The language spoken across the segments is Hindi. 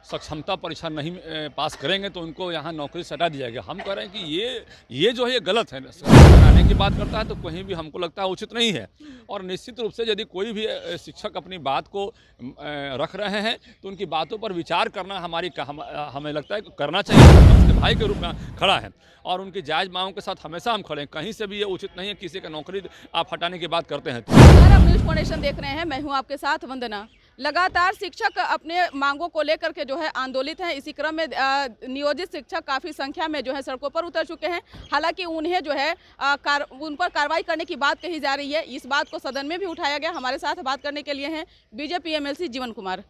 सक्षमता परीक्षा नहीं पास करेंगे तो उनको यहाँ नौकरी से हटा दिया गया। हम कह रहे हैं कि ये जो है ये गलत है। हटाने की बात करता है तो कहीं भी हमको लगता है उचित नहीं है। और निश्चित रूप से यदि कोई भी शिक्षक अपनी बात को रख रहे हैं तो उनकी बातों पर विचार करना हमें लगता है करना चाहिए। उसके भाई के रूप में खड़ा है और उनकी जायज़ मांगों के साथ हमेशा हम खड़े हैं। कहीं से भी ये उचित नहीं है किसी का नौकरी आप हटाने की बात करते हैं तो। आप न्यूज़ फाउंडेशन देख रहे हैं, मैं हूं आपके साथ वंदना। लगातार शिक्षक अपने मांगों को लेकर के जो है आंदोलित हैं। इसी क्रम में नियोजित शिक्षक काफ़ी संख्या में जो है सड़कों पर उतर चुके हैं। हालांकि उन्हें जो है उन पर कार्रवाई करने की बात कही जा रही है। इस बात को सदन में भी उठाया गया। हमारे साथ बात करने के लिए हैं बीजेपी एमएलसी जीवन कुमार।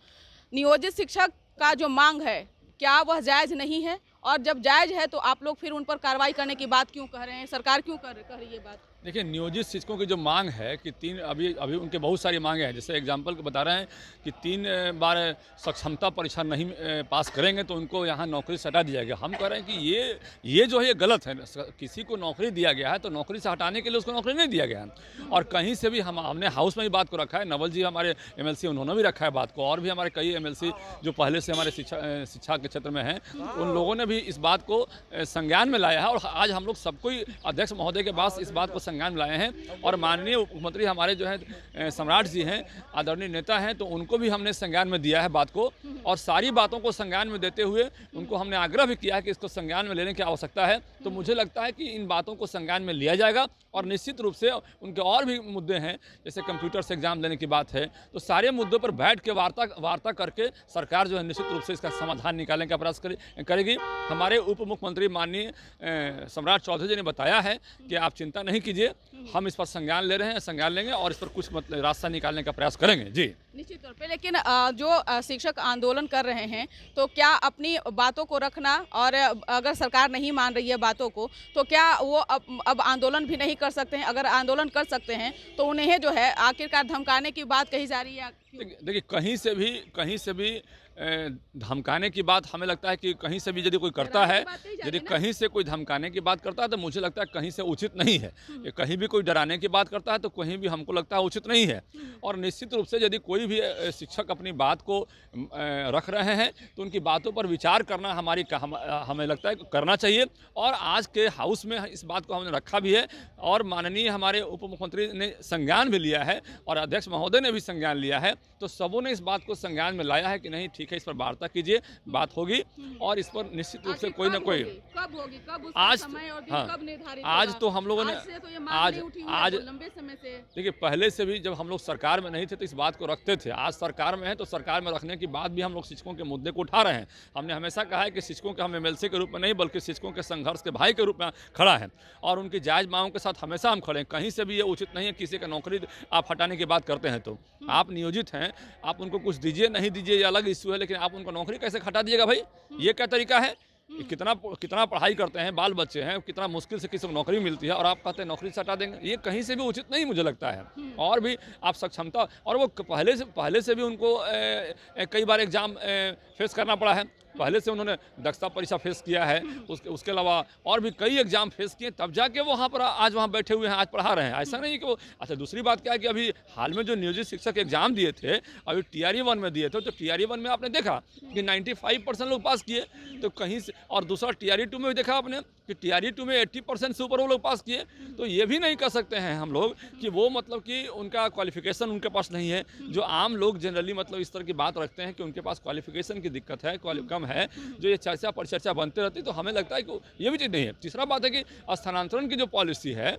नियोजित शिक्षक का जो मांग है क्या वह जायज़ नहीं है, और जब जायज़ है तो आप लोग फिर उन पर कार्रवाई करने की बात क्यों कह रहे हैं? सरकार क्यों कह रही है बात? देखिए, नियोजित शिक्षकों की जो मांग है कि अभी उनके बहुत सारी मांगे हैं। जैसे एग्जाम्पल को बता रहे हैं कि 3 बार सक्षमता परीक्षा नहीं पास करेंगे तो उनको यहाँ नौकरी से हटा दिया गया। हम कह रहे हैं कि ये जो है ये गलत है। किसी को नौकरी दिया गया है तो नौकरी से हटाने के लिए उसको नौकरी नहीं दिया गया है। और कहीं से भी हमने हाउस में ही बात को रखा है। नवल जी हमारे एमएलसी, उन्होंने भी रखा है बात को, और भी हमारे कई एमएलसी जो पहले से हमारे शिक्षा के क्षेत्र में हैं, उन लोगों ने भी इस बात को संज्ञान में लाया है। और आज हम लोग सबको अध्यक्ष महोदय के पास इस बात को संज्ञान में लाए हैं। और माननीय उप मुख्यमंत्री हमारे जो है सम्राट जी हैं, आदरणीय नेता हैं, तो उनको भी हमने संज्ञान में दिया है बात को। और सारी बातों को संज्ञान में देते हुए उनको हमने आग्रह भी किया है कि इसको संज्ञान में लेने की आवश्यकता है। तो मुझे लगता है कि इन बातों को संज्ञान में लिया जाएगा। और निश्चित रूप से उनके और भी मुद्दे हैं, जैसे कंप्यूटर से एग्जाम लेने की बात है, तो सारे मुद्दों पर बैठ के वार्ता करके सरकार जो है निश्चित रूप से इसका समाधान निकालने का प्रयास करेगी। हमारे उप मुख्यमंत्री माननीय सम्राट चौधरी जी ने बताया है कि आप चिंता नहीं कीजिए, हम इस पर संज्ञान ले रहे हैं, संज्ञान लेंगे और इस पर कुछ रास्ता निकालने का प्रयास करेंगे। जी निश्चित तौर पे। लेकिन जो शिक्षक आंदोलन कर रहे हैं तो क्या अपनी बातों को रखना, और अगर सरकार नहीं मान रही है बातों को तो क्या वो अब आंदोलन भी नहीं कर सकते हैं? अगर आंदोलन कर सकते हैं तो उन्हें जो है आखिरकार धमकाने की बात कही जा रही है। देखिए, कहीं से भी धमकाने की बात हमें लगता है कि कहीं से भी यदि कोई करता है, यदि कहीं से कोई धमकाने की बात करता है तो मुझे लगता है कहीं से उचित नहीं है। कहीं भी कोई डराने की बात करता है तो कहीं भी हमको लगता है उचित नहीं है। और निश्चित रूप से यदि कोई भी शिक्षक अपनी बात को रख रहे हैं तो उनकी बातों पर विचार करना हमें लगता है करना चाहिए। और आज के हाउस में इस बात को हमने रखा भी है और माननीय हमारे उप मुख्यमंत्री ने संज्ञान भी लिया है और अध्यक्ष महोदय ने भी संज्ञान लिया है। तो सबों ने इस बात को संज्ञान में लाया है कि नहीं, ठीक है, इस पर वार्ता कीजिए, बात होगी और इस पर निश्चित रूप से कोई ना कोई कब होगी, कब आज समय और दिन कब निर्धारित आज होगा? तो हम लोगों ने आज लंबे समय से देखिए, पहले से भी जब हम लोग सरकार में नहीं थे तो इस बात को रखते थे। आज सरकार में है तो सरकार में रखने के बाद भी हम लोग शिक्षकों के मुद्दे को उठा रहे हैं। हमने हमेशा कहा है कि शिक्षकों के हम एमएलसी के रूप में नहीं बल्कि शिक्षकों के संघर्ष के भाई के रूप में खड़ा है और उनकी जायज़ मांगों के साथ हमेशा हम खड़े हैं। कहीं से भी ये उचित नहीं है किसी का नौकरी आप हटाने की बात करते हैं तो। आप नियोजित हैं, आप उनको कुछ दीजिए नहीं दीजिए ये अलग इश्यू है, लेकिन आप उनको नौकरी कैसे हटा दीजिएगा भाई? ये क्या तरीका है? कितना पढ़ाई करते हैं, बाल बच्चे हैं, कितना मुश्किल से किसी को नौकरी मिलती है और आप कहते हैं नौकरी से हटा देंगे। ये कहीं से भी उचित नहीं मुझे लगता है। और भी आप सक्षमता, और वो पहले से भी उनको कई बार एग्जाम फेस करना पड़ा है। पहले से उन्होंने दक्षता परीक्षा फेस किया है, उसके अलावा और भी कई एग्जाम फेस किए, तब जाके वो आज वहाँ बैठे हुए हैं, आज पढ़ा रहे हैं। ऐसा नहीं कि वो अच्छा। दूसरी बात क्या है कि अभी हाल में जो नियोजित शिक्षक एग्जाम दिए थे, अभी TRE 1 में दिए थे, तो TRE 1 में आपने देखा कि 95% लोग पास किए, तो कहीं से, और दूसरा TRE 2 में भी देखा आपने कि TRE 2 में 80% से ऊपर वो लोग पास किए। तो ये भी नहीं कह सकते हैं हम लोग कि वो मतलब कि उनका क्वालिफिकेशन उनके पास नहीं है। जो आम लोग जनरली मतलब इस तरह की बात रखते हैं कि उनके पास क्वालिफिकेशन की दिक्कत है, कम है, जो ये चर्चा पर चर्चा बनते रहती, तो हमें लगता है कि ये भी चीज़ नहीं है। तीसरा बात है कि स्थानांतरण की जो पॉलिसी है,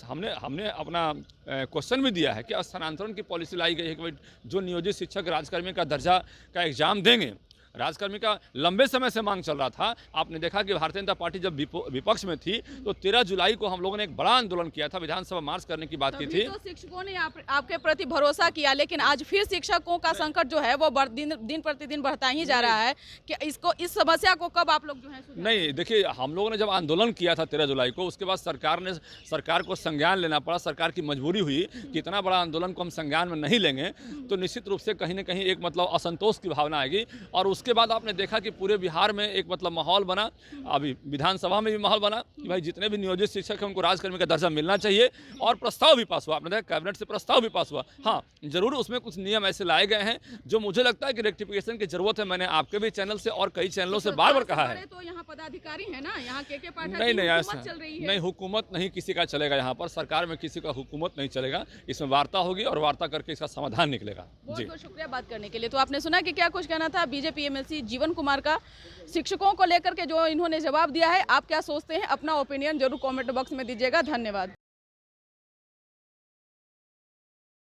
हमने अपना क्वेश्चन भी दिया है कि स्थानांतरण की पॉलिसी लाई गई है कि जो नियोजित शिक्षक राजकर्मी का दर्जा का एग्जाम देंगे, राजकर्मी का लंबे समय से मांग चल रहा था। आपने देखा कि भारतीय जनता पार्टी जब विपक्ष में थी तो 13 जुलाई को हम लोगों ने एक बड़ा आंदोलन किया था, विधानसभा मार्च करने की बात की थी। तो शिक्षकों ने आपके प्रति भरोसा किया, लेकिन आज फिर शिक्षकों का संकट जो है वो दिन प्रतिदिन बढ़ता ही जा रहा है। कि इस समस्या को कब आप लोग जो है नहीं, देखिए, हम लोगों ने जब आंदोलन किया था 13 जुलाई को, उसके बाद सरकार को संज्ञान लेना पड़ा। सरकार की मजबूरी हुई कि इतना बड़ा आंदोलन को हम संज्ञान में नहीं लेंगे तो निश्चित रूप से कहीं ना कहीं एक मतलब असंतोष की भावना आएगी और उसके बाद आपने देखा कि पूरे बिहार में एक मतलब माहौल बना, अभी विधानसभा में भी माहौल बना कि भाई जितने भी नियोजित शिक्षक हैं उनको राजकर्मी का दर्जा मिलना चाहिए, और प्रस्ताव भी पास हुआ। आपने देखा कैबिनेट से प्रस्ताव भी पास हुआ। हाँ, जरूर उसमें कुछ नियम ऐसे लाए गए हैं जो मुझे लगता है कि रेक्टिफिकेशन की जरूरत है। मैंने आपके भी चैनल से और कई चैनलों से बार बार कहा है। तो यहाँ पदाधिकारी है ना, यहाँ के पाठक नहीं नहीं, ऐसा चल रही है। नहीं, हुकूमत नहीं किसी का चलेगा यहाँ पर, सरकार में किसी का हुकूमत नहीं चलेगा। इसमें वार्ता होगी और वार्ता करके इसका समाधान निकलेगा। जी, बहुत शुक्रिया बात करने के लिए। तो आपने सुना कि क्या कुछ कहना था बीजेपी एमएलसी जीवन कुमार का शिक्षकों को लेकर के जो इन्होंने जवाब दिया है। आप क्या सोचते हैं, अपना ओपिनियन जरूर कमेंट बॉक्स में दीजिएगा। धन्यवाद।